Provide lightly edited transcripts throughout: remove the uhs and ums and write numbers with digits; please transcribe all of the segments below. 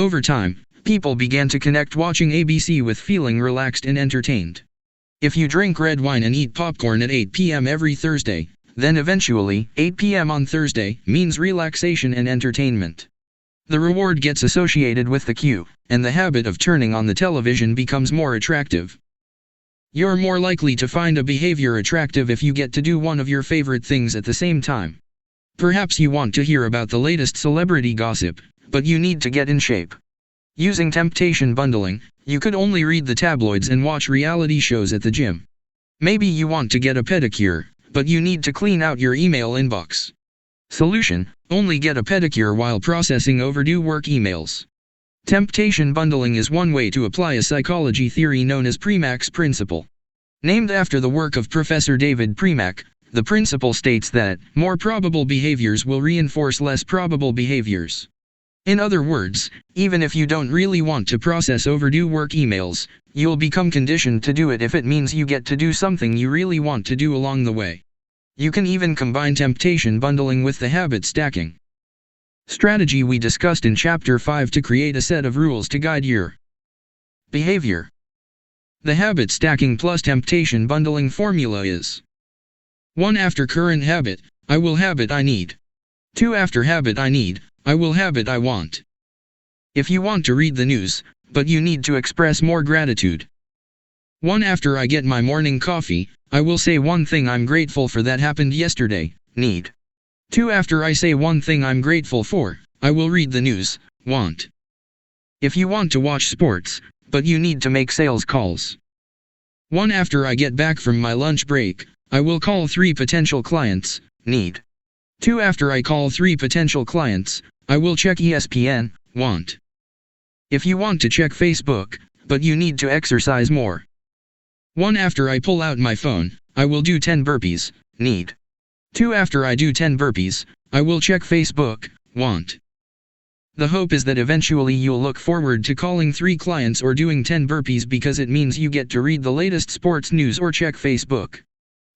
Over time, people began to connect watching ABC with feeling relaxed and entertained. If you drink red wine and eat popcorn at 8 p.m. every Thursday, then eventually, 8 p.m. on Thursday means relaxation and entertainment. The reward gets associated with the cue, and the habit of turning on the television becomes more attractive. You're more likely to find a behavior attractive if you get to do one of your favorite things at the same time. Perhaps you want to hear about the latest celebrity gossip, but you need to get in shape. Using temptation bundling, you could only read the tabloids and watch reality shows at the gym. Maybe you want to get a pedicure, but you need to clean out your email inbox. Solution: only get a pedicure while processing overdue work emails. Temptation bundling is one way to apply a psychology theory known as Premack's principle. Named after the work of Professor David Premack, the principle states that more probable behaviors will reinforce less probable behaviors. In other words, even if you don't really want to process overdue work emails, you'll become conditioned to do it if it means you get to do something you really want to do along the way. You can even combine temptation bundling with the habit stacking strategy we discussed in Chapter 5 to create a set of rules to guide your behavior. The habit stacking plus temptation bundling formula is 1 after current habit, I will habit I need. 2 after habit I need, I will habit I want. If you want to read the news, but you need to express more gratitude. 1 after I get my morning coffee, I will say one thing I'm grateful for that happened yesterday, need. 2 after I say one thing I'm grateful for, I will read the news, want. If you want to watch sports, but you need to make sales calls. 1 after I get back from my lunch break, I will call 3 potential clients, need. 2 after I call 3 potential clients, I will check ESPN, want. If you want to check Facebook, but you need to exercise more. 1 after I pull out my phone, I will do 10 burpees, need. 2 after I do 10 burpees, I will check Facebook, want. The hope is that eventually you'll look forward to calling 3 clients or doing 10 burpees because it means you get to read the latest sports news or check Facebook.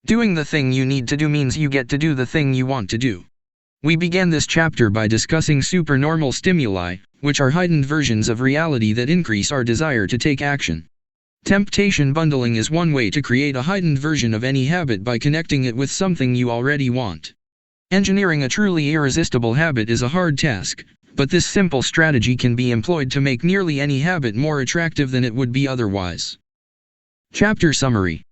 Doing the thing you need to do means you get to do the thing you want to do. We began this chapter by discussing supernormal stimuli, which are heightened versions of reality that increase our desire to take action. Temptation bundling is one way to create a heightened version of any habit by connecting it with something you already want. Engineering a truly irresistible habit is a hard task, but this simple strategy can be employed to make nearly any habit more attractive than it would be otherwise. Chapter Summary.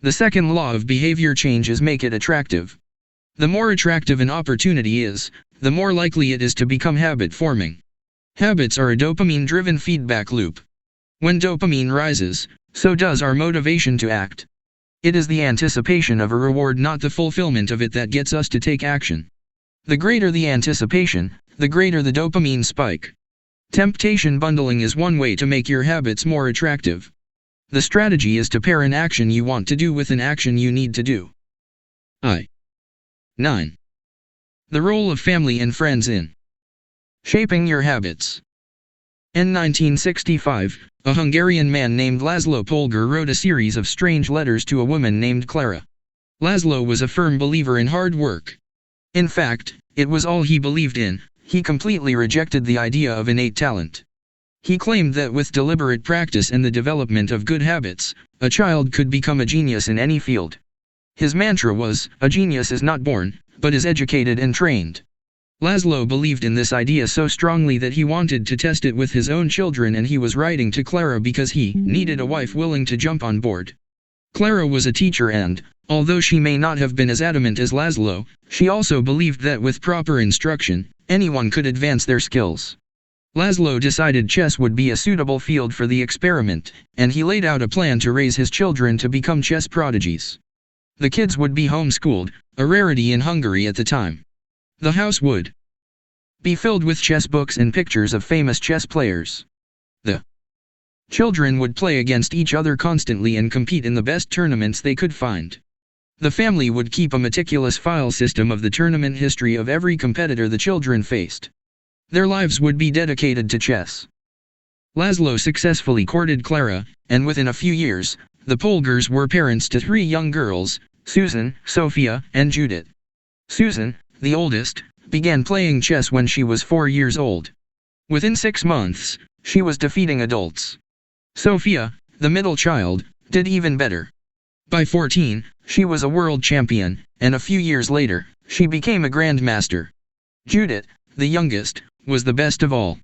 The second law of behavior change is make it attractive. The more attractive an opportunity is, the more likely it is to become habit-forming. Habits are a dopamine-driven feedback loop. When dopamine rises, so does our motivation to act. It is the anticipation of a reward, not the fulfillment of it, that gets us to take action. The greater the anticipation, the greater the dopamine spike. Temptation bundling is one way to make your habits more attractive. The strategy is to pair an action you want to do with an action you need to do. 9. The role of family and friends in shaping your habits. In 1965, a Hungarian man named Laszlo Polgar wrote a series of strange letters to a woman named Clara. Laszlo was a firm believer in hard work. In fact, it was all he believed in. He completely rejected the idea of innate talent. He claimed that with deliberate practice and the development of good habits, a child could become a genius in any field. His mantra was, "A genius is not born, but is educated and trained." Laszlo believed in this idea so strongly that he wanted to test it with his own children, and he was writing to Clara because he needed a wife willing to jump on board. Clara was a teacher and, although she may not have been as adamant as Laszlo, she also believed that with proper instruction, anyone could advance their skills. Laszlo decided chess would be a suitable field for the experiment, and he laid out a plan to raise his children to become chess prodigies. The kids would be homeschooled, a rarity in Hungary at the time. The house would be filled with chess books and pictures of famous chess players. The children would play against each other constantly and compete in the best tournaments they could find. The family would keep a meticulous file system of the tournament history of every competitor the children faced. Their lives would be dedicated to chess. Laszlo successfully courted Clara, and within a few years, the Polgars were parents to 3 young girls, Susan, Sophia, and Judith. Susan, the oldest, began playing chess when she was 4 years old. Within 6 months, she was defeating adults. Sophia, the middle child, did even better. By 14, she was a world champion, and a few years later, she became a grandmaster. Judith, the youngest, was the best of all.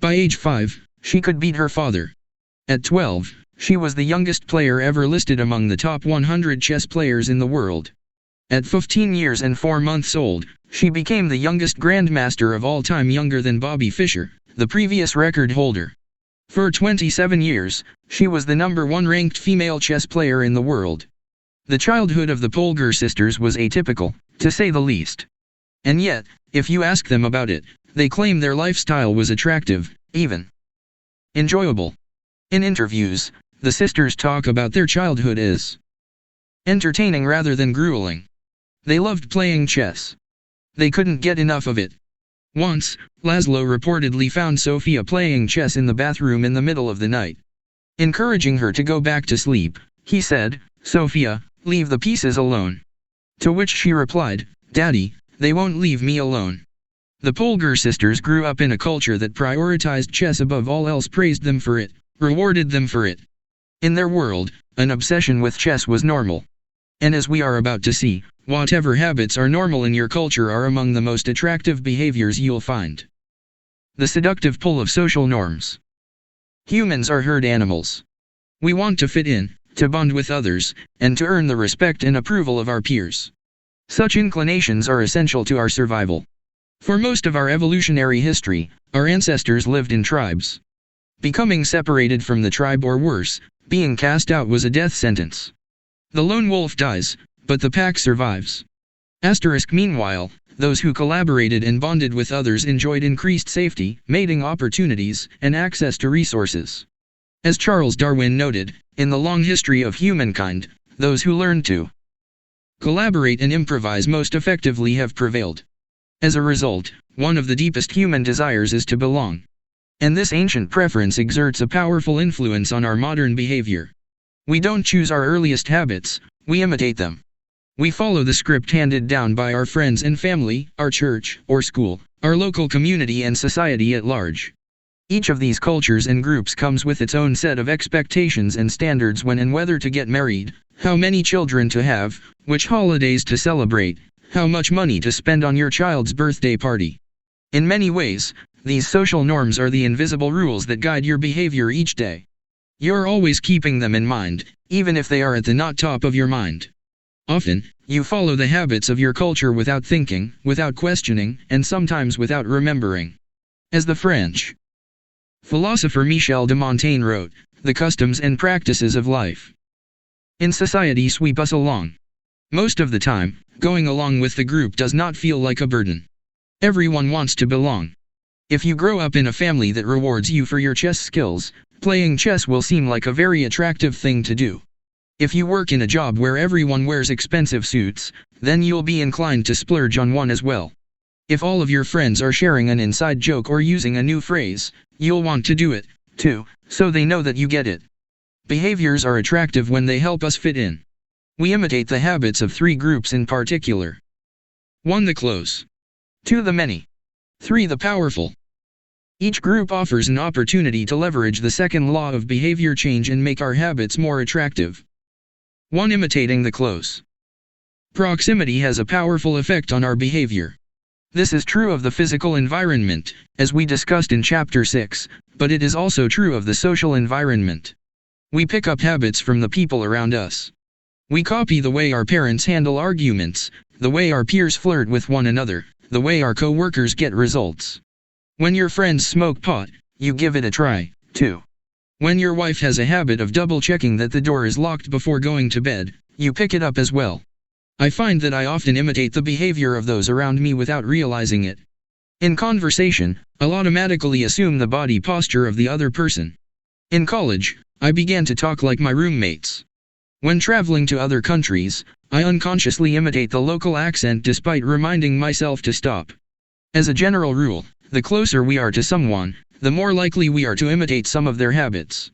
By age 5, she could beat her father. At 12, she was the youngest player ever listed among the top 100 chess players in the world. At 15 years and 4 months old, she became the youngest grandmaster of all time, younger than Bobby Fischer, the previous record holder. For 27 years, she was the #1 ranked female chess player in the world. The childhood of the Polgar sisters was atypical, to say the least. And yet, if you ask them about it, they claim their lifestyle was attractive, even enjoyable. In interviews, the sisters talk about their childhood as entertaining rather than grueling. They loved playing chess. They couldn't get enough of it. Once, Laszlo reportedly found Sophia playing chess in the bathroom in the middle of the night. Encouraging her to go back to sleep, he said, "Sophia, leave the pieces alone." To which she replied, "Daddy, they won't leave me alone." The Polgar sisters grew up in a culture that prioritized chess above all else, praised them for it, rewarded them for it. In their world, an obsession with chess was normal. And as we are about to see, whatever habits are normal in your culture are among the most attractive behaviors you'll find. The seductive pull of social norms. Humans are herd animals. We want to fit in, to bond with others, and to earn the respect and approval of our peers. Such inclinations are essential to our survival. For most of our evolutionary history, our ancestors lived in tribes. Becoming separated from the tribe, or worse, being cast out, was a death sentence. The lone wolf dies, but the pack survives. Meanwhile, those who collaborated and bonded with others enjoyed increased safety, mating opportunities, and access to resources. As Charles Darwin noted, in the long history of humankind, those who learned to collaborate and improvise most effectively have prevailed. As a result, one of the deepest human desires is to belong. And this ancient preference exerts a powerful influence on our modern behavior. We don't choose our earliest habits, we imitate them. We follow the script handed down by our friends and family, our church, or school, our local community and society at large. Each of these cultures and groups comes with its own set of expectations and standards when and whether to get married, how many children to have, which holidays to celebrate, how much money to spend on your child's birthday party. In many ways, these social norms are the invisible rules that guide your behavior each day. You're always keeping them in mind, even if they are at the not top of your mind. Often, you follow the habits of your culture without thinking, without questioning, and sometimes without remembering. As the French philosopher Michel de Montaigne wrote, "The customs and practices of life in society sweep us along. Most of the time, going along with the group does not feel like a burden. Everyone wants to belong. If you grow up in a family that rewards you for your chess skills, playing chess will seem like a very attractive thing to do. If you work in a job where everyone wears expensive suits, then you'll be inclined to splurge on one as well. If all of your friends are sharing an inside joke or using a new phrase, you'll want to do it, too, so they know that you get it." Behaviors are attractive when they help us fit in. We imitate the habits of 3 groups in particular. 1. The close. 2. The many. 3. The powerful. Each group offers an opportunity to leverage the second law of behavior change and make our habits more attractive. 1. Imitating the close. Proximity has a powerful effect on our behavior. This is true of the physical environment, as we discussed in Chapter 6, but it is also true of the social environment. We pick up habits from the people around us. We copy the way our parents handle arguments, the way our peers flirt with one another, the way our co-workers get results. When your friends smoke pot, you give it a try, too. When your wife has a habit of double-checking that the door is locked before going to bed, you pick it up as well. I find that I often imitate the behavior of those around me without realizing it. In conversation, I'll automatically assume the body posture of the other person. In college, I began to talk like my roommates. When traveling to other countries, I unconsciously imitate the local accent despite reminding myself to stop. As a general rule, the closer we are to someone, the more likely we are to imitate some of their habits.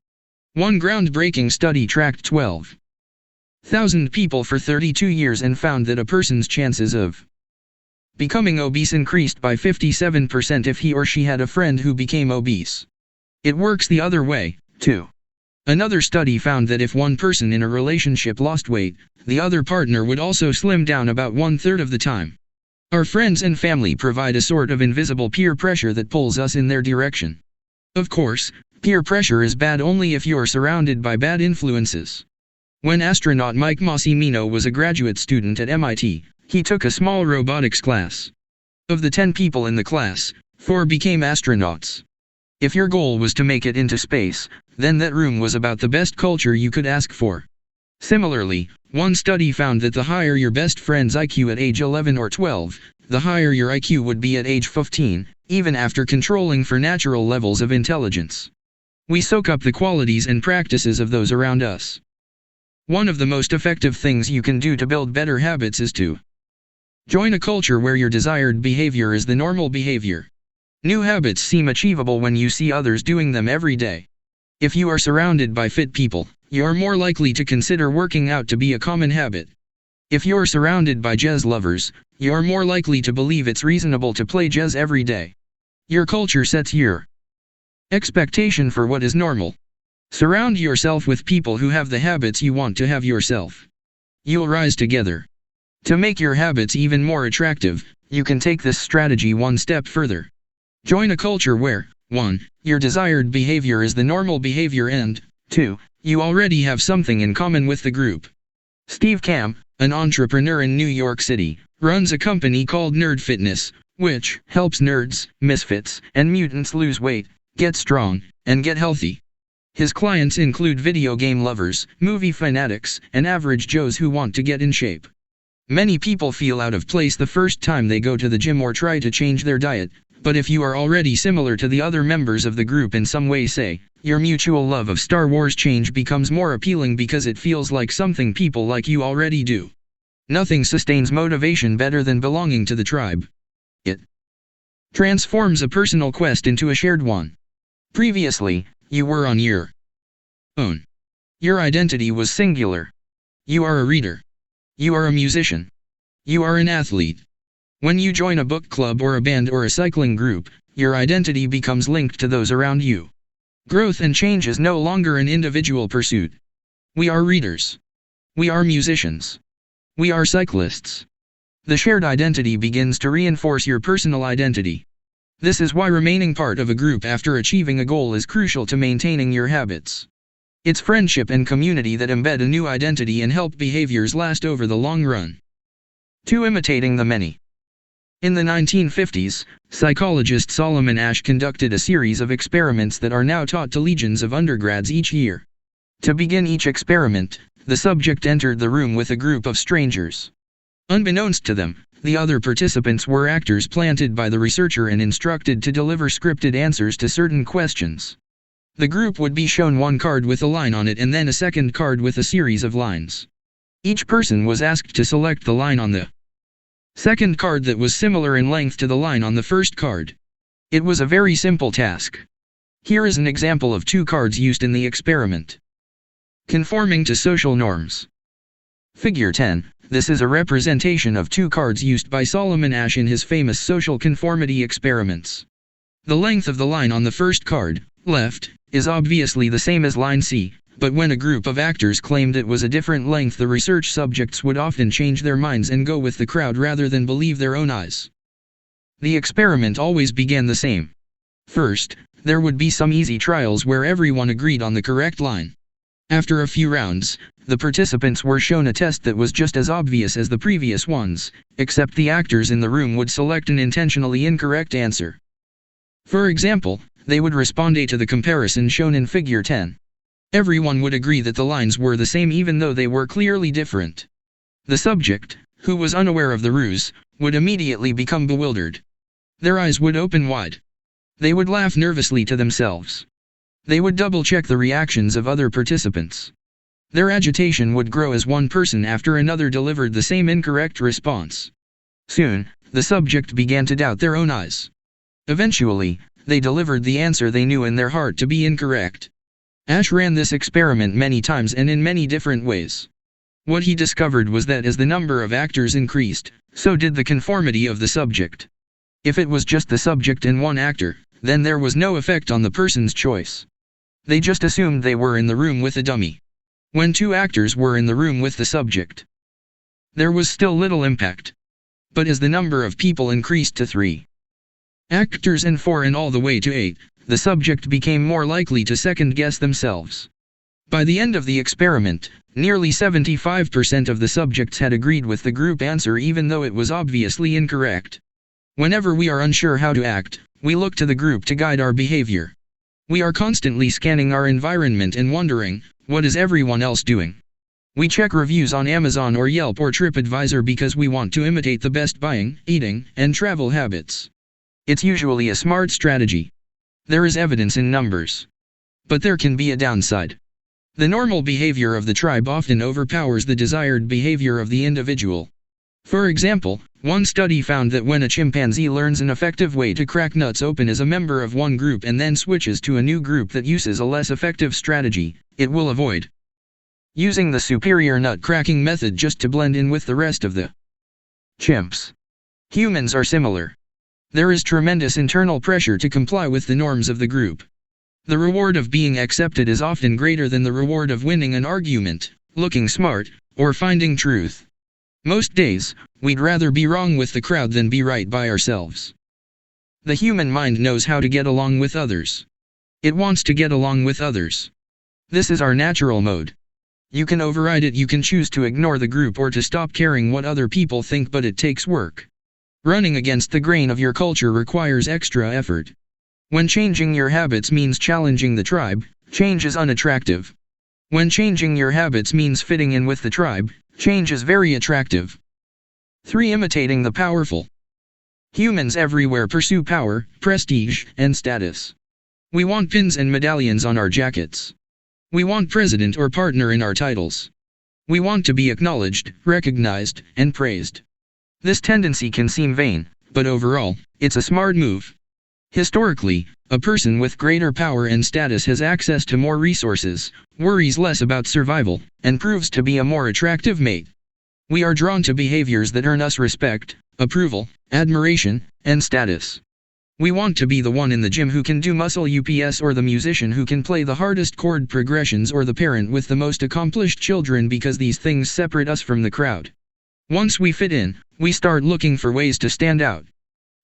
One groundbreaking study tracked 12,000 people for 32 years and found that a person's chances of Becoming obese increased by 57% if he or she had a friend who became obese. It works the other way, too. Another study found that if one person in a relationship lost weight, the other partner would also slim down about 1/3 of the time. Our friends and family provide a sort of invisible peer pressure that pulls us in their direction. Of course, peer pressure is bad only if you're surrounded by bad influences. When astronaut Mike Massimino was a graduate student at MIT, he took a small robotics class. Of the 10 people in the class, 4 became astronauts. If your goal was to make it into space, then that room was about the best culture you could ask for. Similarly, one study found that the higher your best friend's IQ at age 11 or 12, the higher your IQ would be at age 15, even after controlling for natural levels of intelligence. We soak up the qualities and practices of those around us. One of the most effective things you can do to build better habits is to join a culture where your desired behavior is the normal behavior. New habits seem achievable when you see others doing them every day. If you are surrounded by fit people, you're more likely to consider working out to be a common habit. If you're surrounded by jazz lovers, you're more likely to believe it's reasonable to play jazz every day. Your culture sets your expectation for what is normal. Surround yourself with people who have the habits you want to have yourself. You'll rise together. To make your habits even more attractive, you can take this strategy one step further. Join a culture where, 1. Your desired behavior is the normal behavior and, 2. You already have something in common with the group. Steve Kamb, an entrepreneur in New York City, runs a company called Nerd Fitness, which helps nerds, misfits, and mutants lose weight, get strong, and get healthy. His clients include video game lovers, movie fanatics, and average Joes who want to get in shape. Many people feel out of place the first time they go to the gym or try to change their diet, but if you are already similar to the other members of the group in some way, say, your mutual love of Star Wars, change becomes more appealing because it feels like something people like you already do. Nothing sustains motivation better than belonging to the tribe. It transforms a personal quest into a shared one. Previously, you were on your own. Your identity was singular. You are a reader. You are a musician. You are an athlete. When you join a book club or a band or a cycling group, your identity becomes linked to those around you. Growth and change is no longer an individual pursuit. We are readers. We are musicians. We are cyclists. The shared identity begins to reinforce your personal identity. This is why remaining part of a group after achieving a goal is crucial to maintaining your habits. It's friendship and community that embed a new identity and help behaviors last over the long run. 2. Imitating the many. In the 1950s, psychologist Solomon Asch conducted a series of experiments that are now taught to legions of undergrads each year. To begin each experiment, the subject entered the room with a group of strangers. Unbeknownst to them, the other participants were actors planted by the researcher and instructed to deliver scripted answers to certain questions. The group would be shown one card with a line on it and then a second card with a series of lines. Each person was asked to select the line on the second card that was similar in length to the line on the first card. It was a very simple task. Here is an example of 2 cards used in the experiment. Conforming to social norms. Figure 10. This is a representation of 2 cards used by Solomon Asch in his famous social conformity experiments. The length of the line on the first card, left, is obviously the same as line C, but when a group of actors claimed it was a different length, the research subjects would often change their minds and go with the crowd rather than believe their own eyes. The experiment always began the same. First, there would be some easy trials where everyone agreed on the correct line. After a few rounds, the participants were shown a test that was just as obvious as the previous ones, except the actors in the room would select an intentionally incorrect answer. For example, they would respond to the comparison shown in Figure 10. Everyone would agree that the lines were the same even though they were clearly different. The subject, who was unaware of the ruse, would immediately become bewildered. Their eyes would open wide. They would laugh nervously to themselves. They would double-check the reactions of other participants. Their agitation would grow as one person after another delivered the same incorrect response. Soon, the subject began to doubt their own eyes. Eventually, they delivered the answer they knew in their heart to be incorrect. Asch ran this experiment many times and in many different ways. What he discovered was that as the number of actors increased, so did the conformity of the subject. If it was just the subject and one actor, then there was no effect on the person's choice. They just assumed they were in the room with a dummy. When two actors were in the room with the subject, there was still little impact. But as the number of people increased to 3 actors and 4 and all the way to 8, the subject became more likely to second-guess themselves. By the end of the experiment, nearly 75% of the subjects had agreed with the group answer even though it was obviously incorrect. Whenever we are unsure how to act, we look to the group to guide our behavior. We are constantly scanning our environment and wondering, what is everyone else doing? We check reviews on Amazon or Yelp or TripAdvisor because we want to imitate the best buying, eating, and travel habits. It's usually a smart strategy. There is evidence in numbers. But there can be a downside. The normal behavior of the tribe often overpowers the desired behavior of the individual. For example, one study found that when a chimpanzee learns an effective way to crack nuts open as a member of one group and then switches to a new group that uses a less effective strategy, it will avoid using the superior nut cracking method just to blend in with the rest of the chimps. Humans are similar. There is tremendous internal pressure to comply with the norms of the group. The reward of being accepted is often greater than the reward of winning an argument, looking smart, or finding truth. Most days, we'd rather be wrong with the crowd than be right by ourselves. The human mind knows how to get along with others. It wants to get along with others. This is our natural mode. You can override it, you can choose to ignore the group or to stop caring what other people think, but it takes work. Running against the grain of your culture requires extra effort. When changing your habits means challenging the tribe, change is unattractive. When changing your habits means fitting in with the tribe, change is very attractive. 3. Imitating the powerful. Humans everywhere pursue power, prestige, and status. We want pins and medallions on our jackets. We want president or partner in our titles. We want to be acknowledged, recognized, and praised. This tendency can seem vain, but overall, it's a smart move. Historically, a person with greater power and status has access to more resources, worries less about survival, and proves to be a more attractive mate. We are drawn to behaviors that earn us respect, approval, admiration, and status. We want to be the one in the gym who can do muscle ups, or the musician who can play the hardest chord progressions, or the parent with the most accomplished children, because these things separate us from the crowd. Once we fit in, we start looking for ways to stand out.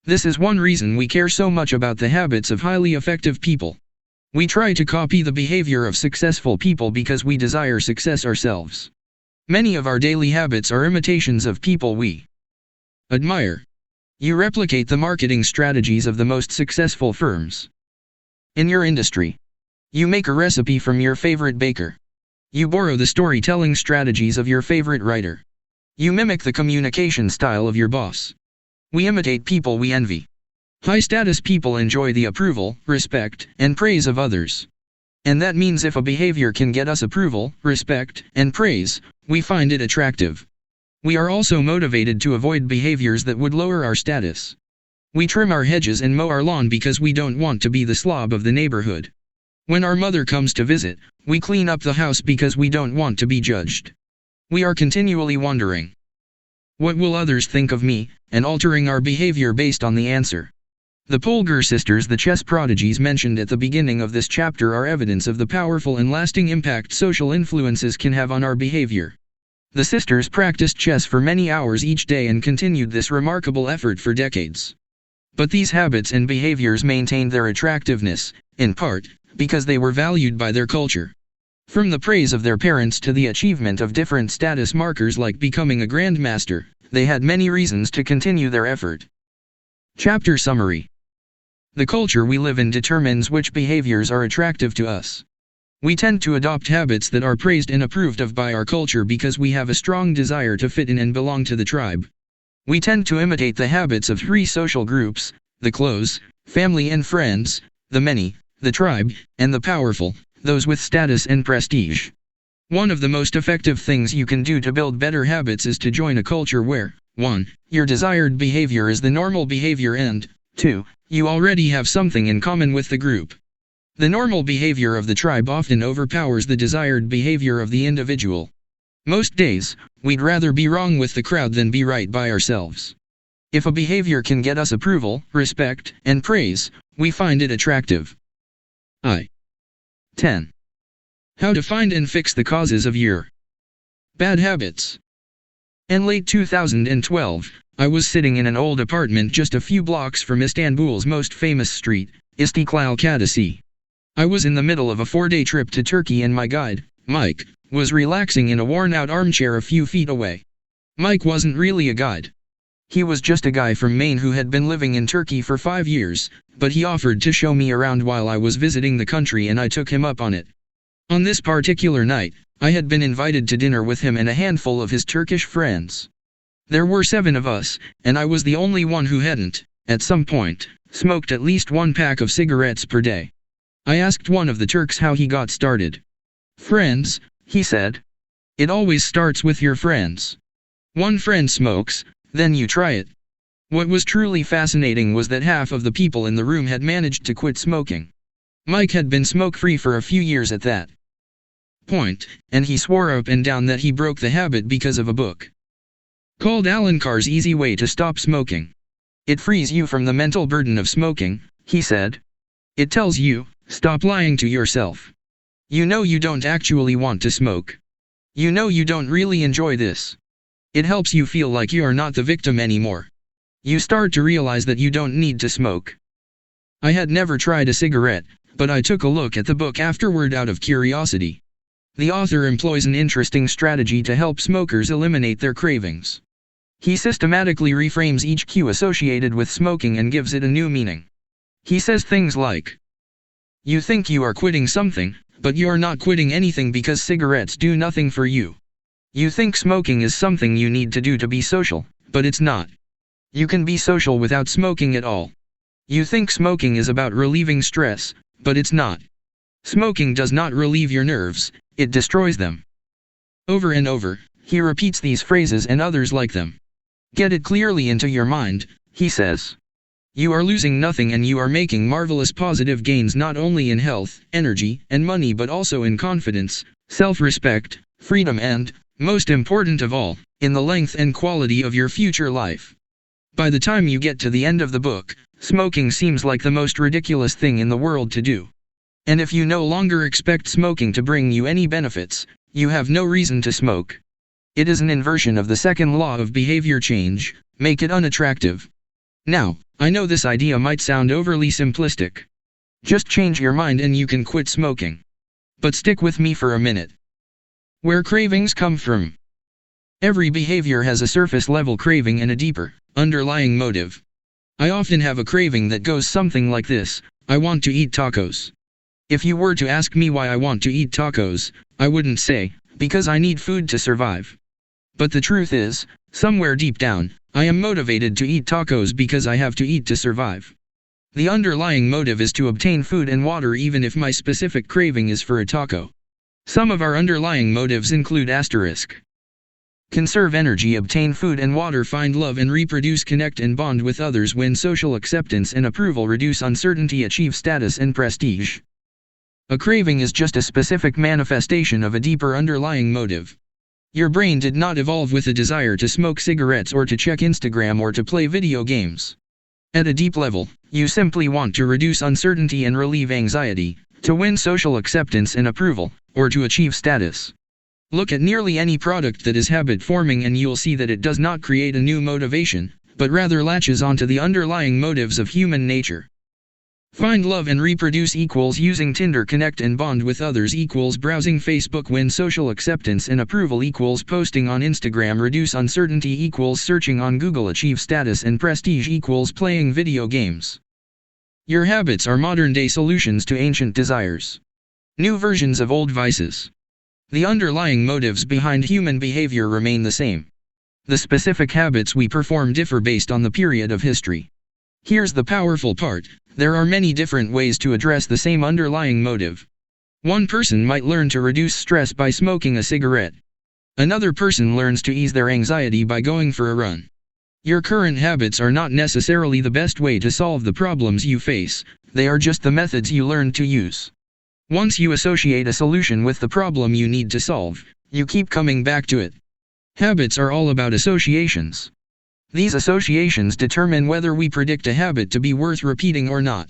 This is one reason we care so much about the habits of highly effective people. We try to copy the behavior of successful people because we desire success ourselves. Many of our daily habits are imitations of people we admire. You replicate the marketing strategies of the most successful firms in your industry. You make a recipe from your favorite baker. You borrow the storytelling strategies of your favorite writer. You mimic the communication style of your boss. We imitate people we envy. High-status people enjoy the approval, respect, and praise of others. And that means if a behavior can get us approval, respect, and praise, we find it attractive. We are also motivated to avoid behaviors that would lower our status. We trim our hedges and mow our lawn because we don't want to be the slob of the neighborhood. When our mother comes to visit, we clean up the house because we don't want to be judged. We are continually wondering, what will others think of me, and altering our behavior based on the answer. The Polgar sisters, the chess prodigies mentioned at the beginning of this chapter, are evidence of the powerful and lasting impact social influences can have on our behavior. The sisters practiced chess for many hours each day and continued this remarkable effort for decades. But these habits and behaviors maintained their attractiveness, in part, because they were valued by their culture. From the praise of their parents to the achievement of different status markers like becoming a grandmaster, they had many reasons to continue their effort. Chapter Summary. The culture we live in determines which behaviors are attractive to us. We tend to adopt habits that are praised and approved of by our culture because we have a strong desire to fit in and belong to the tribe. We tend to imitate the habits of 3 social groups: the close, family and friends, the many, the tribe, and the powerful, those with status and prestige. One of the most effective things you can do to build better habits is to join a culture where, 1. Your desired behavior is the normal behavior, and 2. You already have something in common with the group. The normal behavior of the tribe often overpowers the desired behavior of the individual. Most days, we'd rather be wrong with the crowd than be right by ourselves. If a behavior can get us approval, respect, and praise, we find it attractive. 10. How to find and fix the causes of your bad habits. In late 2012, I was sitting in an old apartment just a few blocks from Istanbul's most famous street, İstiklal Caddesi. I was in the middle of a 4-day trip to Turkey and my guide, Mike, was relaxing in a worn-out armchair a few feet away. Mike wasn't really a guide. He was just a guy from Maine who had been living in Turkey for 5 years, but he offered to show me around while I was visiting the country and I took him up on it. On this particular night, I had been invited to dinner with him and a handful of his Turkish friends. There were 7 of us, and I was the only one who hadn't, at some point, smoked at least 1 pack of cigarettes per day. I asked one of the Turks how he got started. "Friends," he said. "It always starts with your friends. One friend smokes, then you try it." What was truly fascinating was that half of the people in the room had managed to quit smoking. Mike had been smoke-free for a few years at that point, and he swore up and down that he broke the habit because of a book called Alan Carr's Easy Way to Stop Smoking. "It frees you from the mental burden of smoking," he said. "It tells you, stop lying to yourself. You know you don't actually want to smoke. You know you don't really enjoy this. It helps you feel like you are not the victim anymore. You start to realize that you don't need to smoke." I had never tried a cigarette, but I took a look at the book afterward out of curiosity. The author employs an interesting strategy to help smokers eliminate their cravings. He systematically reframes each cue associated with smoking and gives it a new meaning. He says things like, "You think you are quitting something, but you're not quitting anything because cigarettes do nothing for you. You think smoking is something you need to do to be social, but it's not. You can be social without smoking at all. You think smoking is about relieving stress, but it's not. Smoking does not relieve your nerves, it destroys them." Over and over, he repeats these phrases and others like them. "Get it clearly into your mind," he says. "You are losing nothing and you are making marvelous positive gains not only in health, energy, and money but also in confidence, self-respect, freedom and, most important of all, in the length and quality of your future life." By the time you get to the end of the book, smoking seems like the most ridiculous thing in the world to do. And if you no longer expect smoking to bring you any benefits, you have no reason to smoke. It is an inversion of the second law of behavior change: make it unattractive. Now, I know this idea might sound overly simplistic. Just change your mind and you can quit smoking. But stick with me for a minute. Where cravings come from. Every behavior has a surface-level craving and a deeper, underlying motive. I often have a craving that goes something like this: I want to eat tacos. If you were to ask me why I want to eat tacos, I wouldn't say, because I need food to survive. But the truth is, somewhere deep down, I am motivated to eat tacos because I have to eat to survive. The underlying motive is to obtain food and water even if my specific craving is for a taco. Some of our underlying motives include asterisk. Conserve energy, obtain food and water, find love and reproduce, connect and bond with others, win social acceptance and approval, reduce uncertainty, achieve status and prestige. A craving is just a specific manifestation of a deeper underlying motive. Your brain did not evolve with a desire to smoke cigarettes or to check Instagram or to play video games. At a deep level, you simply want to reduce uncertainty and relieve anxiety, to win social acceptance and approval, or to achieve status. Look at nearly any product that is habit-forming and you'll see that it does not create a new motivation, but rather latches onto the underlying motives of human nature. Find love and reproduce equals using Tinder, connect and bond with others equals browsing Facebook, win social acceptance and approval equals posting on Instagram, reduce uncertainty equals searching on Google, achieve status and prestige equals playing video games. Your habits are modern-day solutions to ancient desires. New versions of old vices. The underlying motives behind human behavior remain the same. The specific habits we perform differ based on the period of history. Here's the powerful part: there are many different ways to address the same underlying motive. One person might learn to reduce stress by smoking a cigarette. Another person learns to ease their anxiety by going for a run. Your current habits are not necessarily the best way to solve the problems you face, they are just the methods you learned to use. Once you associate a solution with the problem you need to solve, You keep coming back to it. Habits are all about associations. These associations determine whether we predict a habit to be worth repeating or not.